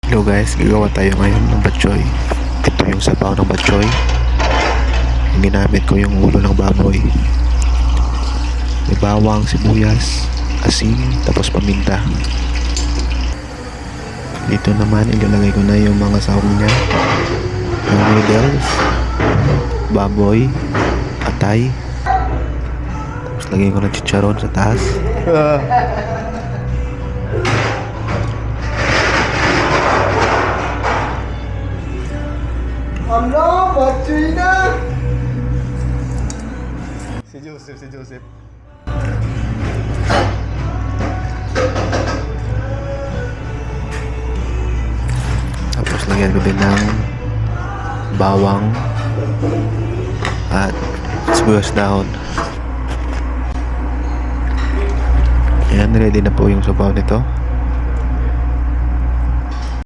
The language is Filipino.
Hello guys, gagawa tayo ngayon ng batchoy. Ito yung sabaw ng batchoy. Ginamit ko yung ulo ng baboy. May bawang, sibuyas, asin, tapos paminta. Dito naman ilalagay ko na yung mga sahog niya. Yung noodles, baboy, atay. Tapos lagay ko ng chicharon sa taas. Ano? Batchoy na! Si Joseph. Tapos lagyan ko din ng bawang at sibuyas dahon. Ayan, ready na po yung sabaw nito.